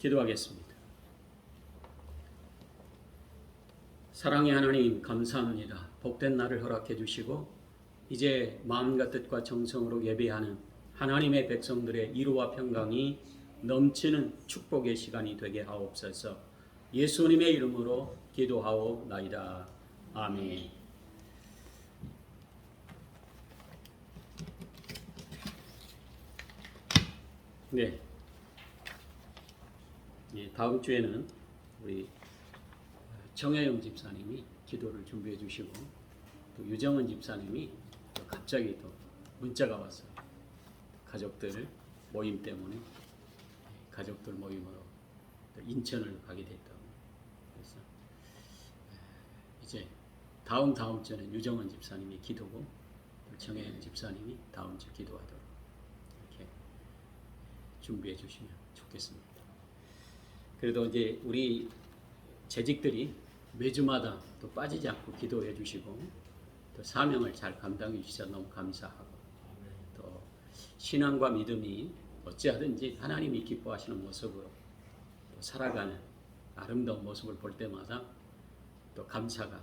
기도하겠습니다. 사랑의 하나님, 감사합니다. 복된 날을 허락해 주시고 이제 마음과 뜻과 정성으로 예배하는 하나님의 백성들의 이루와 평강이 넘치는 축복의 시간이 되게 하옵소서. 예수님의 이름으로 기도하옵나이다. 아멘. 네. 다음 주에는 우리 정혜영 집사님이 기도를 준비해 주시고 또 유정은 집사님이 또 갑자기 또 문자가 왔어요. 가족들 모임 때문에 가족들 모임으로 또 인천을 가게 됐다고. 그래서 이제 다음 주에는 유정은 집사님이 기도고 또 정혜영 집사님이 다음 주 기도하도록 이렇게 준비해 주시면 좋겠습니다. 그래도 이제 우리 재직들이 매주마다 또 빠지지 않고 기도해 주시고 또 사명을 잘 감당해 주셔서 너무 감사하고 또 신앙과 믿음이 어찌하든지 하나님이 기뻐하시는 모습으로 또 살아가는 아름다운 모습을 볼 때마다 또 감사가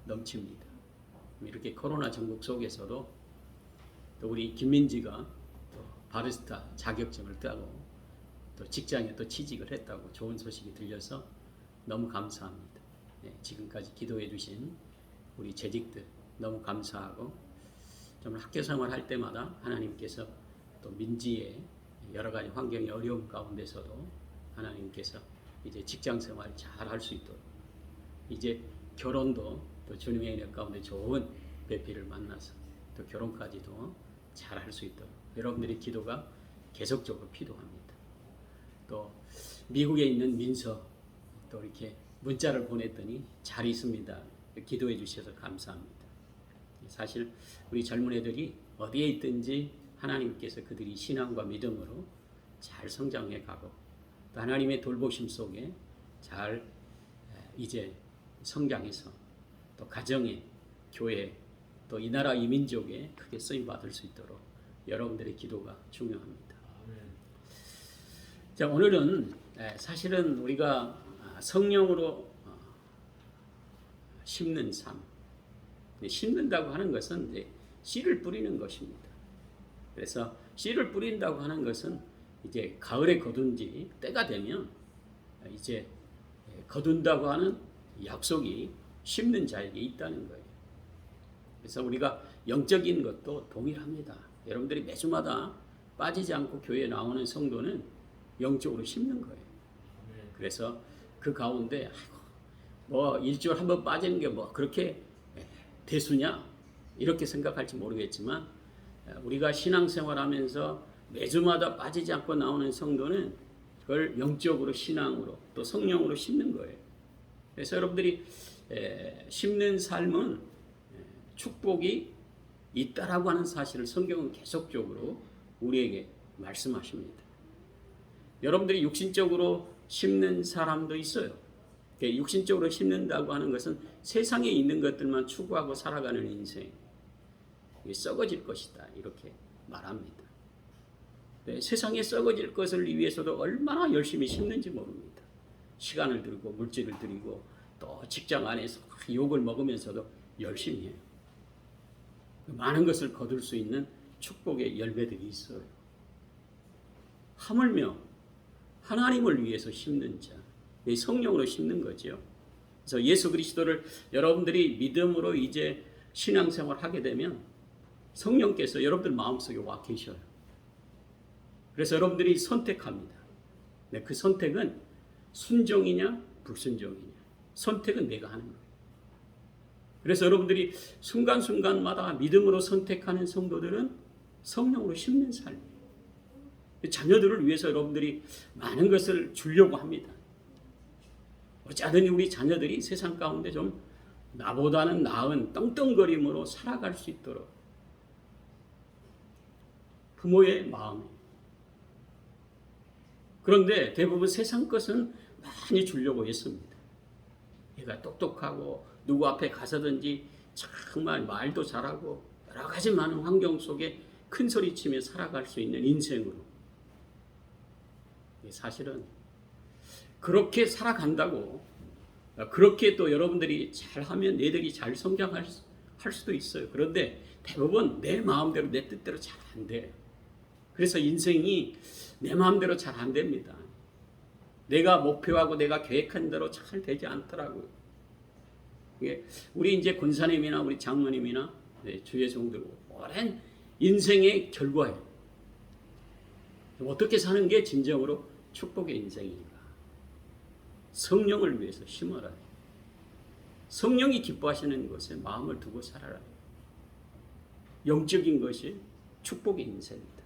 넘칩니다. 이렇게 코로나 전국 속에서도 또 우리 김민지가 또 바리스타 자격증을 따고 또 직장에 또 취직을 했다고 좋은 소식이 들려서 너무 감사합니다. 지금까지 기도해 주신 우리 재직들 너무 감사하고 정말 학교 생활할 때마다 하나님께서 또 민지의 여러 가지 환경의 어려움 가운데서도 하나님께서 이제 직장 생활 잘 할 수 있도록 이제 결혼도 또 주님의 은혜 가운데 좋은 배필을 만나서 또 결혼까지도 잘 할 수 있도록 여러분들의 기도가 계속적으로 필요합니다. 또 미국에 있는 민서 또 이렇게 문자를 보냈더니 잘 있습니다. 기도해 주셔서 감사합니다. 사실 우리 젊은 애들이 어디에 있든지 하나님께서 그들이 신앙과 믿음으로 잘 성장해 가고 또 하나님의 돌보심 속에 잘 이제 성장해서 또 가정에 교회 또 이 나라 이 민족에 크게 쓰임 받을 수 있도록 여러분들의 기도가 중요합니다. 자, 오늘은 사실은 우리가 성령으로 심는 삶, 심는다고 하는 것은 이제 씨를 뿌리는 것입니다. 그래서 씨를 뿌린다고 하는 것은 이제 가을에 거둔 지 때가 되면 이제 거둔다고 하는 약속이 심는 자에게 있다는 거예요. 그래서 우리가 영적인 것도 동일합니다. 여러분들이 매주마다 빠지지 않고 교회에 나오는 성도는 영적으로 심는 거예요. 그래서 그 가운데 뭐 일주일에 한 번 빠지는 게 뭐 그렇게 대수냐 이렇게 생각할지 모르겠지만 우리가 신앙생활하면서 매주마다 빠지지 않고 나오는 성도는 그걸 영적으로 신앙으로 또 성령으로 심는 거예요. 그래서 여러분들이 심는 삶은 축복이 있다라고 하는 사실을 성경은 계속적으로 우리에게 말씀하십니다. 여러분들이 육신적으로 심는 사람도 있어요. 육신적으로 심는다고 하는 것은 세상에 있는 것들만 추구하고 살아가는 인생. 썩어질 것이다. 이렇게 말합니다. 세상에 썩어질 것을 위해서도 얼마나 열심히 심는지 모릅니다. 시간을 들이고 물질을 들이고 또 직장 안에서 욕을 먹으면서도 열심히 해요. 많은 것을 거둘 수 있는 축복의 열매들이 있어요. 하물며 하나님을 위해서 심는 자, 성령으로 심는 거죠. 그래서 예수 그리스도를 여러분들이 믿음으로 이제 신앙생활 하게 되면 성령께서 여러분들 마음속에 와 계셔요. 그래서 여러분들이 선택합니다. 그 선택은 순종이냐 불순종이냐. 선택은 내가 하는 거예요. 그래서 여러분들이 순간순간마다 믿음으로 선택하는 성도들은 성령으로 심는 삶이에요. 자녀들을 위해서 여러분들이 많은 것을 주려고 합니다. 어찌하든 우리 자녀들이 세상 가운데 좀 나보다는 나은 떵떵거림으로 살아갈 수 있도록 부모의 마음이에요. 그런데 대부분 세상 것은 많이 주려고 했습니다. 얘가 똑똑하고 누구 앞에 가서든지 정말 말도 잘하고 여러 가지 많은 환경 속에 큰 소리치며 살아갈 수 있는 인생으로. 사실은 그렇게 살아간다고. 그렇게 또 여러분들이 잘하면 애들이 잘 성장할 수도 있어요. 그런데 대부분 내 마음대로 내 뜻대로 잘 안 돼요. 그래서 인생이 내 마음대로 잘 안 됩니다. 내가 목표하고 내가 계획한 대로 잘 되지 않더라고요. 우리 이제 권사님이나 우리 장모님이나 주의 종들 오랜 인생의 결과예요. 어떻게 사는 게 진정으로 축복의 인생인가? 성령을 위해서 심어라. 성령이 기뻐하시는 것에 마음을 두고 살아라. 영적인 것이 축복의 인생입니다.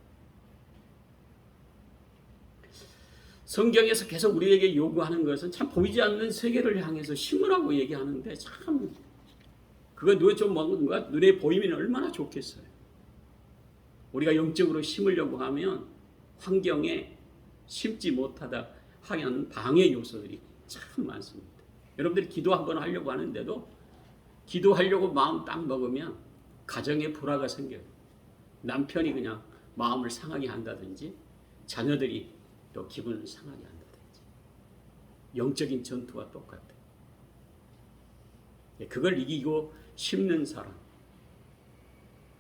성경에서 계속 우리에게 요구하는 것은 참 보이지 않는 세계를 향해서 심으라고 얘기하는데 참 그거 좀 뭔가 눈에 보이면 얼마나 좋겠어요. 우리가 영적으로 심으려고 하면 환경에 심지 못하다 하는 방해 요소들이 참 많습니다. 여러분들이 기도 한번 하려고 하는데도 기도하려고 마음 딱 먹으면 가정에 불화가 생겨요. 남편이 그냥 마음을 상하게 한다든지 자녀들이 또 기분을 상하게 한다든지 영적인 전투와 똑같아요. 그걸 이기고 심는 사람,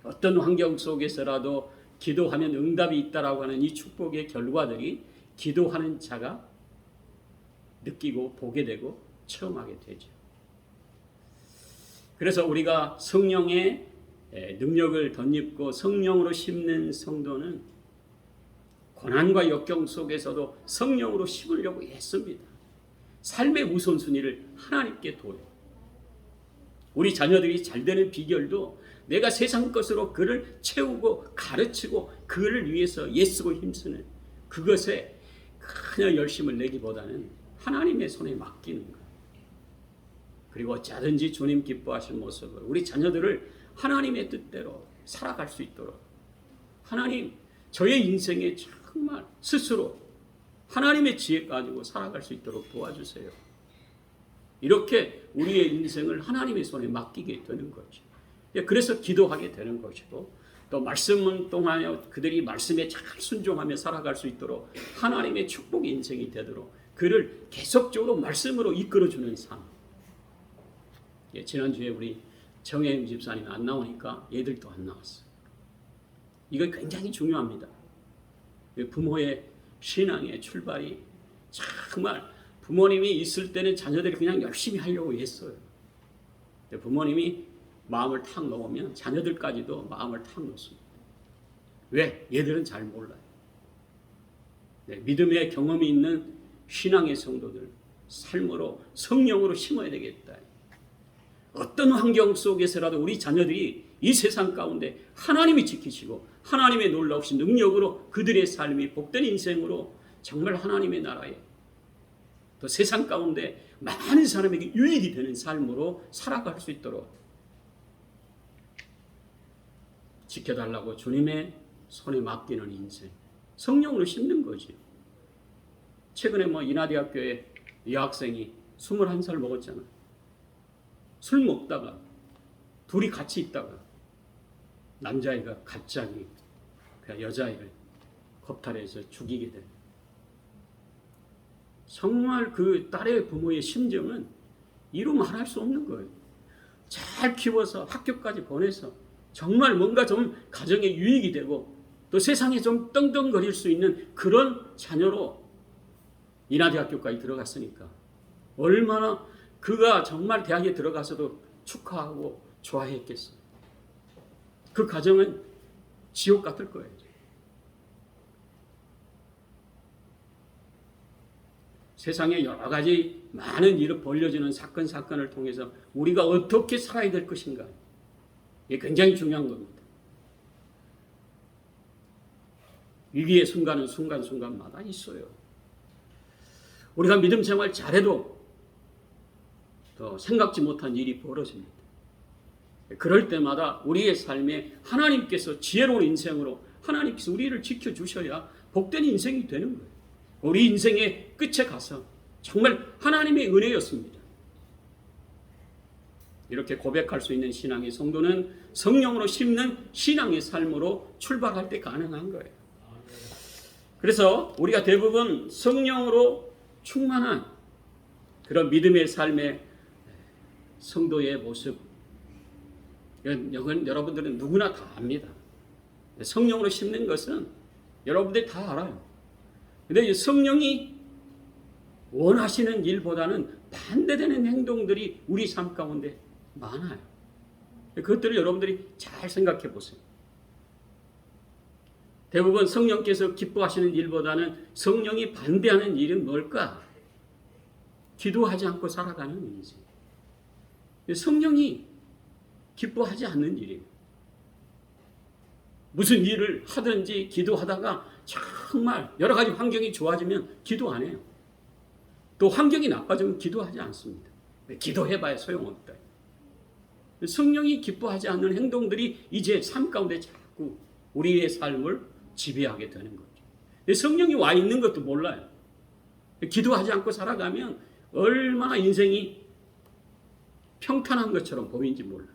어떤 환경 속에서라도 기도하면 응답이 있다라고 하는 이 축복의 결과들이 기도하는 자가 느끼고 보게 되고 체험하게 되죠. 그래서 우리가 성령의 능력을 덧입고 성령으로 심는 성도는 고난과 역경 속에서도 성령으로 심으려고 했습니다. 삶의 우선순위를 하나님께 둬요. 우리 자녀들이 잘 되는 비결도 내가 세상 것으로 그를 채우고 가르치고 그를 위해서 애쓰고 힘쓰는 그것에 그냥 열심을 내기보다는 하나님의 손에 맡기는 거예요. 그리고 어쩌든지 주님 기뻐하실 모습으로 우리 자녀들을 하나님의 뜻대로 살아갈 수 있도록 하나님 저의 인생에 정말 스스로 하나님의 지혜 가지고 살아갈 수 있도록 도와주세요. 이렇게 우리의 인생을 하나님의 손에 맡기게 되는 거죠. 그래서 기도하게 되는 것이고 또 말씀을 통하여 그들이 말씀에 잘 순종하며 살아갈 수 있도록 하나님의 축복의 인생이 되도록 그를 계속적으로 말씀으로 이끌어주는 삶. 지난주에 우리 정혜임 집사님 안 나오니까 얘들도 안 나왔어요. 이거 굉장히 중요합니다. 부모의 신앙의 출발이 정말 부모님이 있을 때는 자녀들이 그냥 열심히 하려고 했어요. 부모님이 마음을 탁 놓으면 자녀들까지도 마음을 탁 놓습니다. 왜? 얘들은 잘 몰라요. 믿음의 경험이 있는 신앙의 성도들 삶으로 성령으로 심어야 되겠다. 어떤 환경 속에서라도 우리 자녀들이 이 세상 가운데 하나님이 지키시고 하나님의 놀라우신 능력으로 그들의 삶이 복된 인생으로 정말 하나님의 나라에 또 세상 가운데 많은 사람에게 유익이 되는 삶으로 살아갈 수 있도록 지켜달라고 주님의 손에 맡기는 인생, 성령으로 심는 거지. 최근에 인하대학교에 여학생이 21살 먹었잖아. 술 먹다가 둘이 같이 있다가 남자애가 갑자기 그 여자애를 겁탈해서 죽이게 돼. 정말 그 딸의 부모의 심정은 이루 말할 수 없는 거예요. 잘 키워서 학교까지 보내서 정말 뭔가 좀 가정에 유익이 되고 또 세상에 좀 떵떵거릴 수 있는 그런 자녀로 인하대학교까지 들어갔으니까 얼마나 그가 정말 대학에 들어가서도 축하하고 좋아했겠어. 그 가정은 지옥 같을 거예요. 세상에 여러 가지 많은 일을 벌려지는 사건을 통해서 우리가 어떻게 살아야 될 것인가. 이게 굉장히 중요한 겁니다. 위기의 순간은 순간순간마다 있어요. 우리가 믿음 생활 잘해도 또 생각지 못한 일이 벌어집니다. 그럴 때마다 우리의 삶에 하나님께서 지혜로운 인생으로 하나님께서 우리를 지켜주셔야 복된 인생이 되는 거예요. 우리 인생의 끝에 가서 정말 하나님의 은혜였습니다. 이렇게 고백할 수 있는 신앙의 성도는 성령으로 심는 신앙의 삶으로 출발할 때 가능한 거예요. 그래서 우리가 대부분 성령으로 충만한 그런 믿음의 삶의 성도의 모습, 이건 여러분들은 누구나 다 압니다. 성령으로 심는 것은 여러분들이 다 알아요. 근데 성령이 원하시는 일보다는 반대되는 행동들이 우리 삶 가운데 많아요. 그것들을 여러분들이 잘 생각해 보세요. 대부분 성령께서 기뻐하시는 일보다는 성령이 반대하는 일은 뭘까? 기도하지 않고 살아가는 일이지. 성령이 기뻐하지 않는 일이에요. 무슨 일을 하든지 기도하다가 정말 여러 가지 환경이 좋아지면 기도 안 해요. 또 환경이 나빠지면 기도하지 않습니다. 기도해봐야 소용없다. 성령이 기뻐하지 않는 행동들이 이제 삶 가운데 자꾸 우리의 삶을 지배하게 되는 거죠. 성령이 와 있는 것도 몰라요. 기도하지 않고 살아가면 얼마나 인생이 평탄한 것처럼 보이는지 몰라요.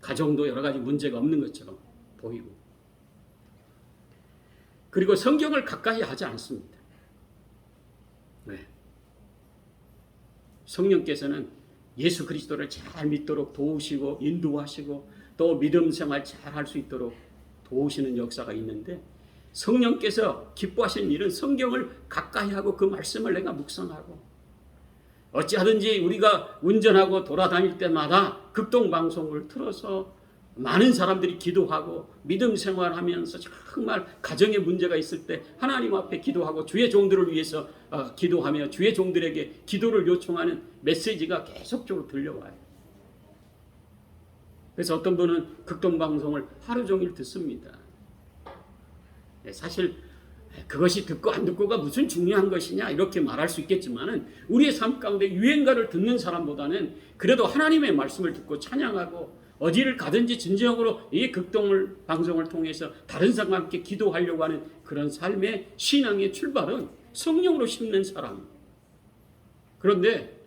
가정도 여러 가지 문제가 없는 것처럼 보이고. 그리고 성경을 가까이 하지 않습니다. 왜? 성령께서는 예수 그리스도를 잘 믿도록 도우시고 인도하시고 또 믿음 생활 잘 할 수 있도록 도우시는 역사가 있는데, 성령께서 기뻐하시는 일은 성경을 가까이 하고 그 말씀을 내가 묵상하고, 어찌하든지 우리가 운전하고 돌아다닐 때마다 극동방송을 틀어서 많은 사람들이 기도하고 믿음 생활하면서 정말 가정에 문제가 있을 때 하나님 앞에 기도하고 주의 종들을 위해서 기도하며 주의 종들에게 기도를 요청하는 메시지가 계속적으로 들려와요. 그래서 어떤 분은 극동방송을 하루 종일 듣습니다. 사실 그것이 듣고 안 듣고가 무슨 중요한 것이냐 이렇게 말할 수 있겠지만은, 우리의 삶 가운데 유행가를 듣는 사람보다는 그래도 하나님의 말씀을 듣고 찬양하고 어디를 가든지 진정으로 이 극동을 방송을 통해서 다른 사람과 함께 기도하려고 하는 그런 삶의 신앙의 출발은 성령으로 심는 사람. 그런데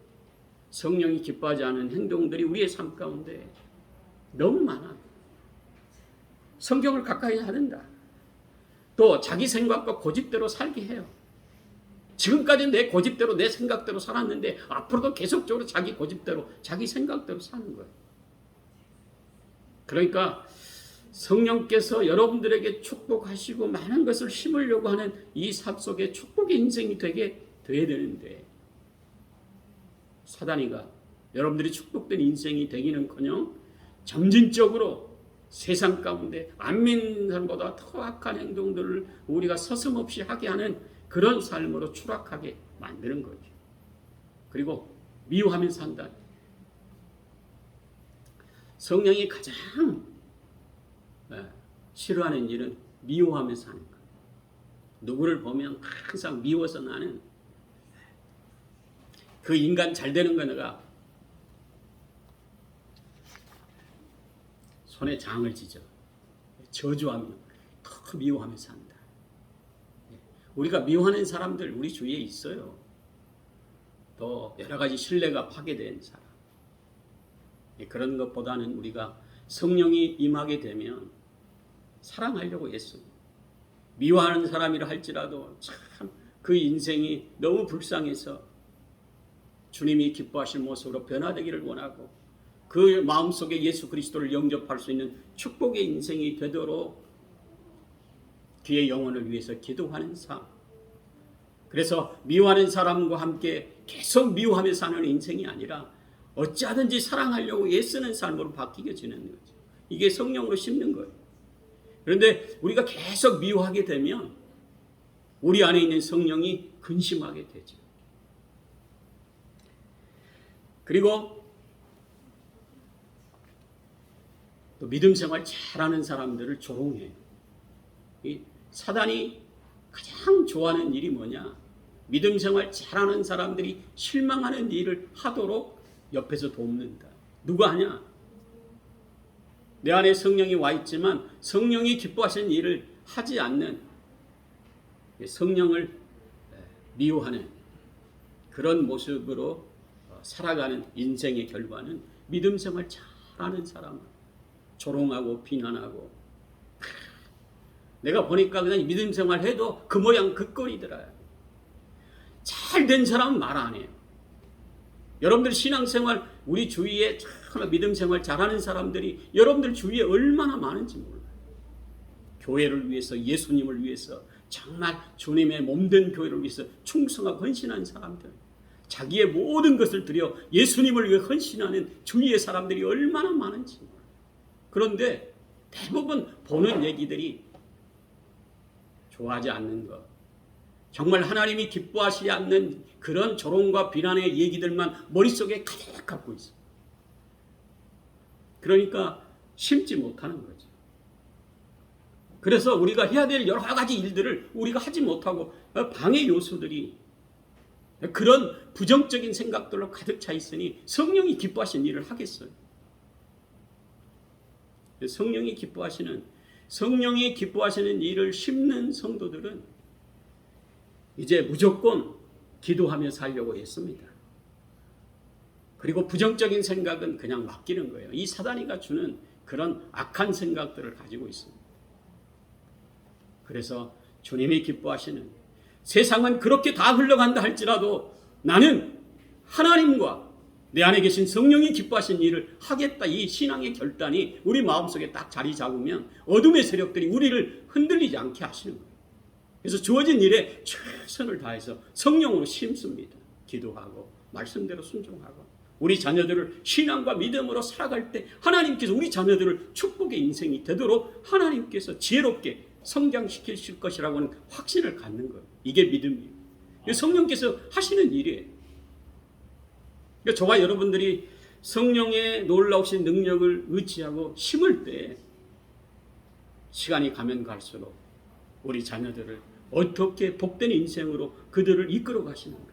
성령이 기뻐하지 않은 행동들이 우리의 삶 가운데 너무 많아. 성경을 가까이 하는다. 또 자기 생각과 고집대로 살게 해요. 지금까지 내 고집대로 내 생각대로 살았는데 앞으로도 계속적으로 자기 고집대로 자기 생각대로 사는 거예요. 그러니까 성령께서 여러분들에게 축복하시고 많은 것을 심으려고 하는 이 삶 속에 축복의 인생이 되게 돼야 되는데, 사단이가 여러분들이 축복된 인생이 되기는커녕 점진적으로 세상 가운데 안 믿는 사람보다 더 악한 행동들을 우리가 서슴없이 하게 하는 그런 삶으로 추락하게 만드는 거죠. 그리고 미워하며 산다. 성령이 가장 싫어하는 일은 미워하며 사는 거예요. 누구를 보면 항상 미워서 나는 그 인간 잘 되는 거 내가 손에 장을 지져 저주하며 더 미워하며 산다. 우리가 미워하는 사람들 우리 주위에 있어요. 또 여러 가지 신뢰가 파괴된 사람. 그런 것보다는 우리가 성령이 임하게 되면 사랑하려고 애쓰고, 미워하는 사람이라 할지라도 참 그 인생이 너무 불쌍해서 주님이 기뻐하실 모습으로 변화되기를 원하고, 그 마음속에 예수 그리스도를 영접할 수 있는 축복의 인생이 되도록 그의 영혼을 위해서 기도하는 삶. 그래서 미워하는 사람과 함께 계속 미워하며 사는 인생이 아니라 어찌하든지 사랑하려고 애쓰는 삶으로 바뀌어지는 거죠. 이게 성령으로 심는 거예요. 그런데 우리가 계속 미워하게 되면 우리 안에 있는 성령이 근심하게 되죠. 그리고 또 믿음 생활 잘하는 사람들을 조롱해요. 이 사단이 가장 좋아하는 일이 뭐냐? 믿음 생활 잘하는 사람들이 실망하는 일을 하도록 옆에서 돕는다. 누가 하냐? 내 안에 성령이 와 있지만 성령이 기뻐하시는 일을 하지 않는, 성령을 미워하는 그런 모습으로 살아가는 인생의 결과는 믿음 생활 잘하는 사람을 조롱하고 비난하고, 내가 보니까 그냥 믿음 생활 해도 그 모양 그 꼴이더라. 잘 된 사람은 말 안 해요. 여러분들 신앙생활, 우리 주위에 참 믿음 생활 잘하는 사람들이 여러분들 주위에 얼마나 많은지 몰라요. 교회를 위해서, 예수님을 위해서, 정말 주님의 몸된 교회를 위해서 충성하고 헌신한 사람들, 자기의 모든 것을 들여 예수님을 위해 헌신하는 주위의 사람들이 얼마나 많은지 몰라요. 그런데 대부분 보는 얘기들이 좋아하지 않는 것, 정말 하나님이 기뻐하시지 않는 그런 조롱과 비난의 얘기들만 머릿속에 가득 갖고 있어요. 그러니까 심지 못하는 거죠. 그래서 우리가 해야 될 여러 가지 일들을 우리가 하지 못하고 방해 요소들이 그런 부정적인 생각들로 가득 차 있으니 성령이 기뻐하시는 일을 하겠어요. 성령이 기뻐하시는 일을 심는 성도들은 이제 무조건 기도하며 살려고 했습니다. 그리고 부정적인 생각은 그냥 맡기는 거예요. 이 사단이가 주는 그런 악한 생각들을 가지고 있습니다. 그래서 주님이 기뻐하시는, 세상은 그렇게 다 흘러간다 할지라도 나는 하나님과 내 안에 계신 성령이 기뻐하신 일을 하겠다, 이 신앙의 결단이 우리 마음속에 딱 자리 잡으면 어둠의 세력들이 우리를 흔들리지 않게 하시는 거예요. 그래서 주어진 일에 최선을 다해서 성령으로 심습니다. 기도하고 말씀대로 순종하고 우리 자녀들을 신앙과 믿음으로 살아갈 때 하나님께서 우리 자녀들을 축복의 인생이 되도록 하나님께서 지혜롭게 성장시키실 것이라고 하는 확신을 갖는 거예요. 이게 믿음이에요. 성령께서 하시는 일이에요. 그러니까 저와 여러분들이 성령의 놀라우신 능력을 의지하고 심을 때 시간이 가면 갈수록 우리 자녀들을 어떻게 복된 인생으로 그들을 이끌어 가시는 거예요.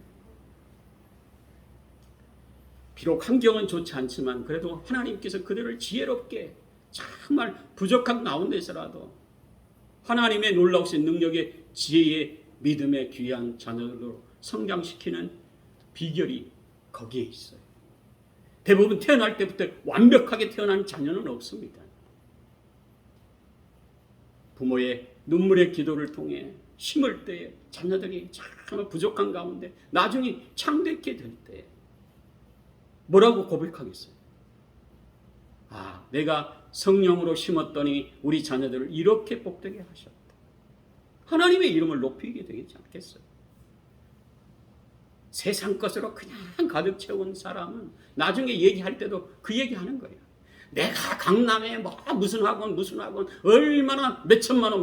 비록 환경은 좋지 않지만 그래도 하나님께서 그들을 지혜롭게 정말 부족한 가운데서라도 하나님의 놀라우신 능력의 지혜의 믿음의 귀한 자녀들로 성장시키는 비결이 거기에 있어요. 대부분 태어날 때부터 완벽하게 태어난 자녀는 없습니다. 부모의 눈물의 기도를 통해 심을 때에 자녀들이 정말 부족한 가운데 나중에 창대케 될 때 뭐라고 고백하겠어요? 아, 내가 성령으로 심었더니 우리 자녀들을 이렇게 복되게 하셨다. 하나님의 이름을 높이게 되지 않겠어요? 세상 것으로 그냥 가득 채운 사람은 나중에 얘기할 때도 그 얘기하는 거예요. 내가 강남에 무슨 학원 얼마나 몇 천만 원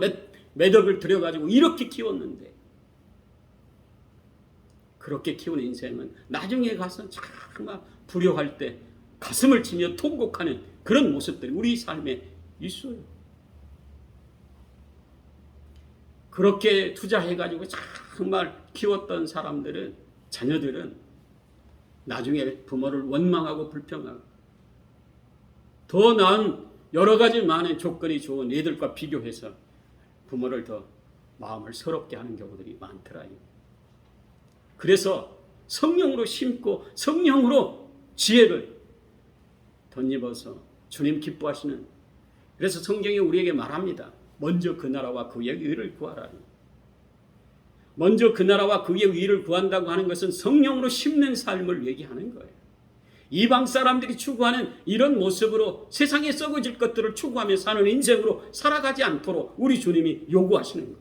몇 억을 들여가지고 이렇게 키웠는데, 그렇게 키운 인생은 나중에 가서 정말 불효할 때 가슴을 치며 통곡하는 그런 모습들이 우리 삶에 있어요. 그렇게 투자해가지고 정말 키웠던 사람들은, 자녀들은 나중에 부모를 원망하고 불평하고 더 나은 여러 가지 많은 조건이 좋은 애들과 비교해서 부모를 더 마음을 서럽게 하는 경우들이 많더라요. 그래서 성령으로 심고 성령으로 지혜를 덧입어서 주님 기뻐하시는, 그래서 성경이 우리에게 말합니다. 먼저 그 나라와 그의 의를 구하라. 먼저 그 나라와 그의 의를 구한다고 하는 것은 성령으로 심는 삶을 얘기하는 거예요. 이방 사람들이 추구하는 이런 모습으로 세상에 썩어질 것들을 추구하며 사는 인생으로 살아가지 않도록 우리 주님이 요구하시는 거예요.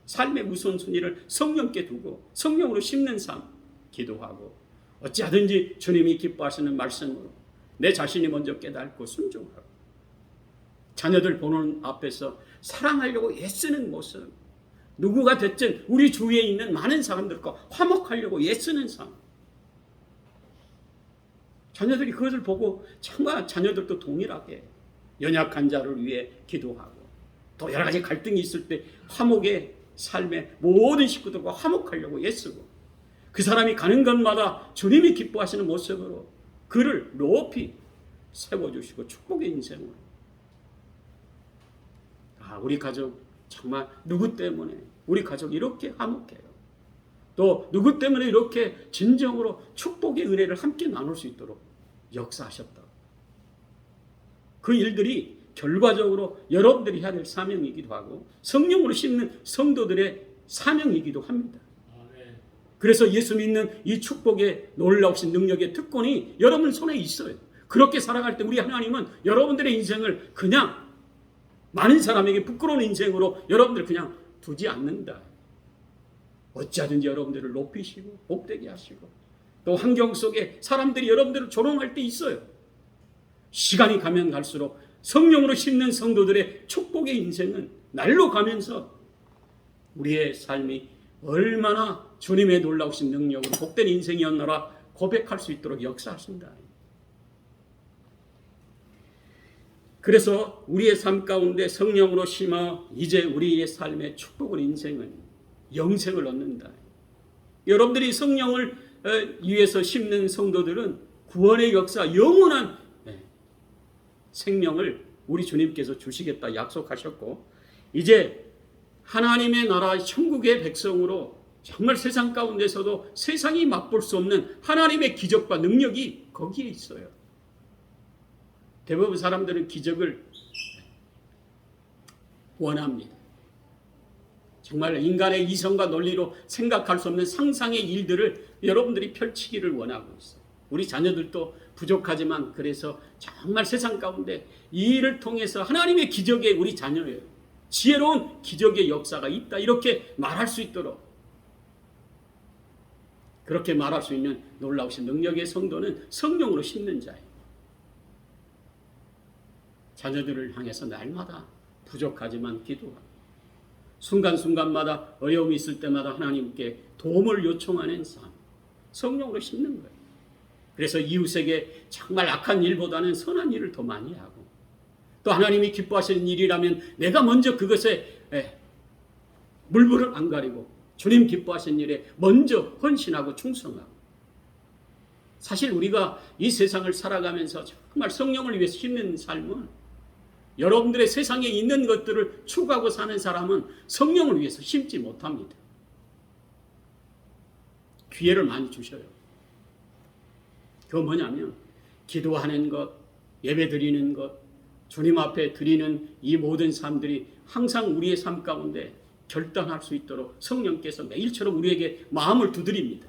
삶의 우선순위를 성령께 두고 성령으로 심는 삶, 기도하고 어찌하든지 주님이 기뻐하시는 말씀으로 내 자신이 먼저 깨닫고 순종하고 자녀들 보는 앞에서 사랑하려고 애쓰는 모습, 누구가 됐든 우리 주위에 있는 많은 사람들과 화목하려고 애쓰는 삶, 자녀들이 그것을 보고 정말 자녀들도 동일하게 연약한 자를 위해 기도하고 또 여러 가지 갈등이 있을 때 화목의 삶에 모든 식구들과 화목하려고 애쓰고 그 사람이 가는 곳마다 주님이 기뻐하시는 모습으로 그를 높이 세워주시고 축복의 인생으로. 우리 가족 정말 누구 때문에 우리 가족 이렇게 화목해요. 또 누구 때문에 이렇게 진정으로 축복의 은혜를 함께 나눌 수 있도록 역사하셨다. 그 일들이 결과적으로 여러분들이 해야 될 사명이기도 하고 성령으로 심는 성도들의 사명이기도 합니다. 그래서 예수 믿는 이 축복의 놀라우신 능력의 특권이 여러분 손에 있어요. 그렇게 살아갈 때 우리 하나님은 여러분들의 인생을 그냥 많은 사람에게 부끄러운 인생으로 여러분들 그냥 두지 않는다. 어찌하든지 여러분들을 높이시고 복되게 하시고, 또 환경 속에 사람들이 여러분들을 조롱할 때 있어요. 시간이 가면 갈수록 성령으로 심는 성도들의 축복의 인생은 날로 가면서 우리의 삶이 얼마나 주님의 놀라우신 능력으로 복된 인생이었노라 고백할 수 있도록 역사하신다. 그래서 우리의 삶 가운데 성령으로 심어 이제 우리의 삶의 축복을 인생은 영생을 얻는다. 여러분들이 성령을 위해서 심는 성도들은 구원의 역사, 영원한 생명을 우리 주님께서 주시겠다 약속하셨고, 이제 하나님의 나라 천국의 백성으로 정말 세상 가운데서도 세상이 맛볼 수 없는 하나님의 기적과 능력이 거기에 있어요. 대부분 사람들은 기적을 원합니다. 정말 인간의 이성과 논리로 생각할 수 없는 상상의 일들을 여러분들이 펼치기를 원하고 있어요. 우리 자녀들도 부족하지만 그래서 정말 세상 가운데 이 일을 통해서 하나님의 기적에 우리 자녀예요. 지혜로운 기적의 역사가 있다. 이렇게 말할 수 있도록, 그렇게 말할 수 있는 놀라우신 능력의 성도는 성령으로 심는 자예요. 자녀들을 향해서 날마다 부족하지만 기도하고, 순간순간마다 어려움이 있을 때마다 하나님께 도움을 요청하는 삶, 성령으로 심는 거예요. 그래서 이웃에게 정말 악한 일보다는 선한 일을 더 많이 하고, 또 하나님이 기뻐하시는 일이라면 내가 먼저 그것에 물불을 안 가리고 주님 기뻐하시는 일에 먼저 헌신하고 충성하고, 사실 우리가 이 세상을 살아가면서 정말 성령을 위해서 심는 삶은, 여러분들의 세상에 있는 것들을 추구하고 사는 사람은 성령을 위해서 심지 못합니다. 기회를 많이 주셔요. 그건 뭐냐면 기도하는 것, 예배 드리는 것, 주님 앞에 드리는 이 모든 삶들이 항상 우리의 삶 가운데 결단할 수 있도록 성령께서 매일처럼 우리에게 마음을 두드립니다.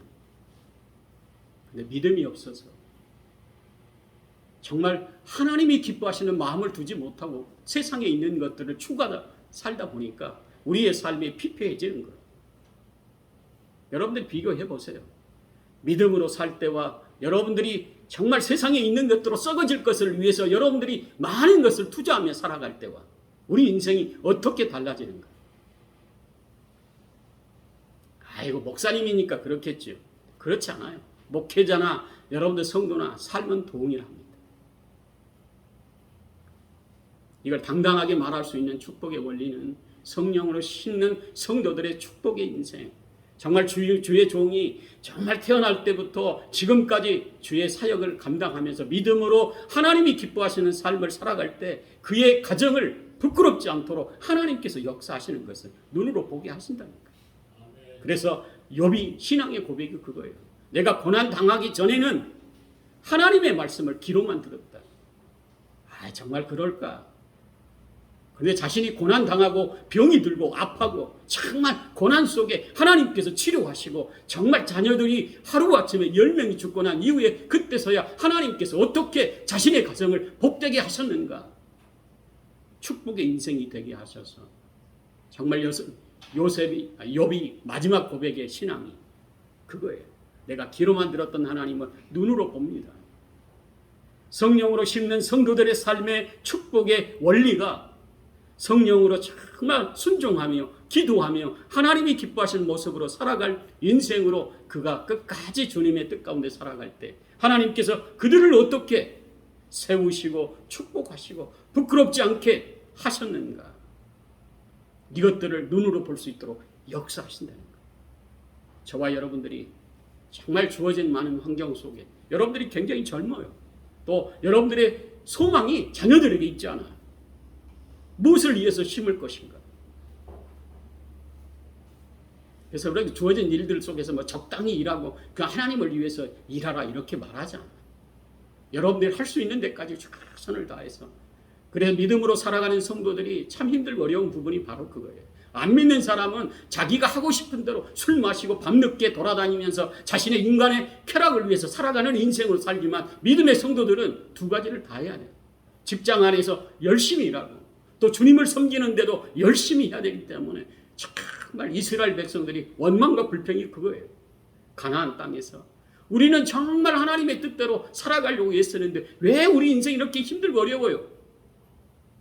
근데 믿음이 없어서 정말 하나님이 기뻐하시는 마음을 두지 못하고 세상에 있는 것들을 추구하다 살다 보니까 우리의 삶이 피폐해지는 거예요. 여러분들 비교해 보세요. 믿음으로 살 때와 여러분들이 정말 세상에 있는 것들로 썩어질 것을 위해서 여러분들이 많은 것을 투자하며 살아갈 때와 우리 인생이 어떻게 달라지는가. 아이고 목사님이니까 그렇겠죠. 그렇지 않아요. 목회자나 여러분들 성도나 삶은 동일합니다. 이걸 당당하게 말할 수 있는 축복의 원리는 성령으로 심는 성도들의 축복의 인생, 정말 주의 종이 정말 태어날 때부터 지금까지 주의 사역을 감당하면서 믿음으로 하나님이 기뻐하시는 삶을 살아갈 때 그의 가정을 부끄럽지 않도록 하나님께서 역사하시는 것을 눈으로 보게 하신다니까. 그래서 욥이 신앙의 고백이 그거예요. 내가 고난 당하기 전에는 하나님의 말씀을 귀로만 들었다. 정말 그럴까? 근데 자신이 고난 당하고 병이 들고 아파고 정말 고난 속에 하나님께서 치료하시고 정말 자녀들이 하루아침에 10명이 죽고 난 이후에 그때서야 하나님께서 어떻게 자신의 가정을 복되게 하셨는가. 축복의 인생이 되게 하셔서 정말 욥이 마지막 고백의 신앙이 그거예요. 내가 귀로만 들었던 하나님을 눈으로 봅니다. 성령으로 심는 성도들의 삶의 축복의 원리가 성령으로 정말 순종하며 기도하며 하나님이 기뻐하시는 모습으로 살아갈 인생으로 그가 끝까지 주님의 뜻 가운데 살아갈 때 하나님께서 그들을 어떻게 세우시고 축복하시고 부끄럽지 않게 하셨는가. 이것들을 눈으로 볼 수 있도록 역사하신다는 것. 저와 여러분들이 정말 주어진 많은 환경 속에 여러분들이 굉장히 젊어요. 또 여러분들의 소망이 자녀들에게 있지 않아요. 무엇을 위해서 심을 것인가. 그래서 우리가 주어진 일들 속에서 적당히 일하고 그 하나님을 위해서 일하라 이렇게 말하지 않아요. 여러분들이 할 수 있는 데까지 최선을 다해서 그래서 믿음으로 살아가는 성도들이 참 힘들고 어려운 부분이 바로 그거예요. 안 믿는 사람은 자기가 하고 싶은 대로 술 마시고 밤늦게 돌아다니면서 자신의 인간의 쾌락을 위해서 살아가는 인생으로 살지만, 믿음의 성도들은 두 가지를 다 해야 돼요. 직장 안에서 열심히 일하고 또 주님을 섬기는데도 열심히 해야 되기 때문에 정말 이스라엘 백성들이 원망과 불평이 그거예요. 가나안 땅에서 우리는 정말 하나님의 뜻대로 살아가려고 애쓰는데 왜 우리 인생이 이렇게 힘들고 어려워요?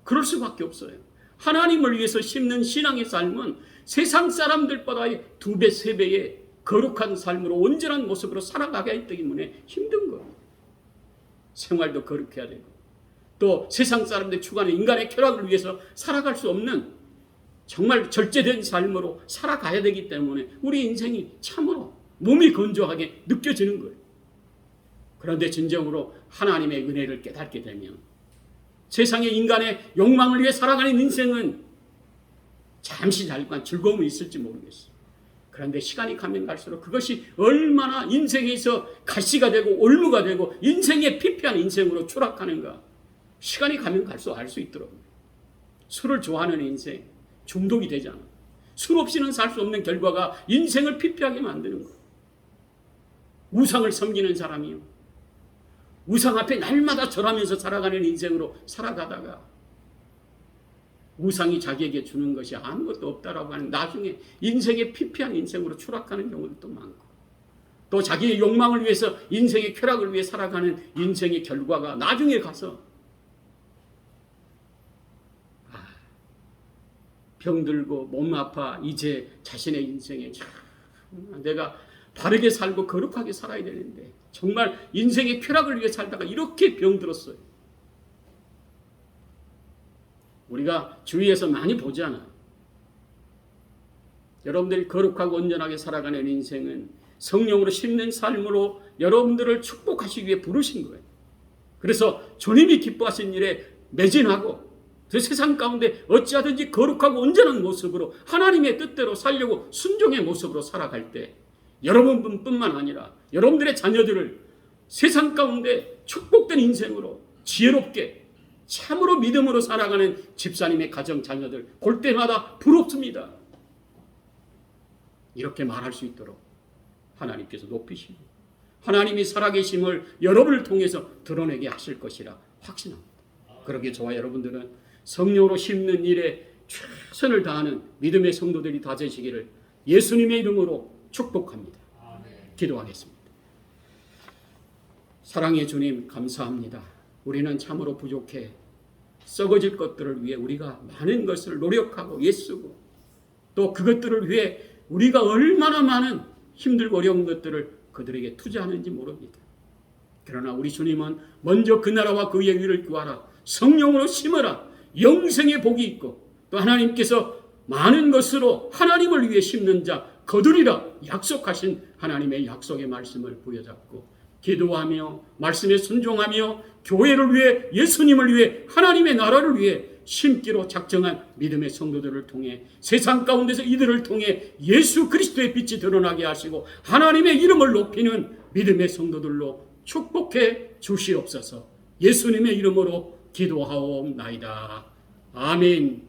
그럴 수밖에 없어요. 하나님을 위해서 심는 신앙의 삶은 세상 사람들보다 2배, 3배의 거룩한 삶으로 온전한 모습으로 살아가게 하기 때문에 힘든 거예요. 생활도 거룩해야 되고 또 세상 사람들 추구하는 인간의 쾌락을 위해서 살아갈 수 없는 정말 절제된 삶으로 살아가야 되기 때문에 우리 인생이 참으로 몸이 건조하게 느껴지는 거예요. 그런데 진정으로 하나님의 은혜를 깨닫게 되면 세상의 인간의 욕망을 위해 살아가는 인생은 잠시 잠깐 즐거움이 있을지 모르겠어요. 그런데 시간이 가면 갈수록 그것이 얼마나 인생에서 가시가 되고 올무가 되고 인생의 피폐한 인생으로 추락하는가, 시간이 가면 갈수록 알 수 있더라고요. 술을 좋아하는 인생 중독이 되잖아. 술 없이는 살 수 없는 결과가 인생을 피폐하게 만드는 거예요. 우상을 섬기는 사람이요, 우상 앞에 날마다 절하면서 살아가는 인생으로 살아가다가 우상이 자기에게 주는 것이 아무것도 없다라고 하는 나중에 인생의 피폐한 인생으로 추락하는 경우도 많고, 또 자기의 욕망을 위해서 인생의 쾌락을 위해 살아가는 인생의 결과가 나중에 가서 병들고 몸 아파 이제 자신의 인생에 내가 바르게 살고 거룩하게 살아야 되는데 정말 인생의 쾌락을 위해 살다가 이렇게 병들었어요. 우리가 주위에서 많이 보지 않아요. 여러분들이 거룩하고 온전하게 살아가는 인생은 성령으로 심는 삶으로 여러분들을 축복하시기 위해 부르신 거예요. 그래서 주님이 기뻐하신 일에 매진하고 그 세상 가운데 어찌하든지 거룩하고 온전한 모습으로 하나님의 뜻대로 살려고 순종의 모습으로 살아갈 때 여러분뿐만 아니라 여러분들의 자녀들을 세상 가운데 축복된 인생으로 지혜롭게 참으로 믿음으로 살아가는 집사님의 가정 자녀들 볼 때마다 부럽습니다. 이렇게 말할 수 있도록 하나님께서 높이시고 하나님이 살아계심을 여러분을 통해서 드러내게 하실 것이라 확신합니다. 그러기에 저와 여러분들은 성령으로 심는 일에 최선을 다하는 믿음의 성도들이 다 되시기를 예수님의 이름으로 축복합니다. 기도하겠습니다. 사랑의 주님, 감사합니다. 우리는 참으로 부족해 썩어질 것들을 위해 우리가 많은 것을 노력하고 애쓰고 또 그것들을 위해 우리가 얼마나 많은 힘들고 어려운 것들을 그들에게 투자하는지 모릅니다. 그러나 우리 주님은 먼저 그 나라와 그의 의를 구하라, 성령으로 심으라, 영생의 복이 있고 또 하나님께서 많은 것으로 하나님을 위해 심는 자 거두리라 약속하신 하나님의 약속의 말씀을 부여잡고 기도하며 말씀에 순종하며 교회를 위해 예수님을 위해 하나님의 나라를 위해 심기로 작정한 믿음의 성도들을 통해 세상 가운데서 이들을 통해 예수 그리스도의 빛이 드러나게 하시고 하나님의 이름을 높이는 믿음의 성도들로 축복해 주시옵소서. 예수님의 이름으로 기도하옵나이다. 아멘.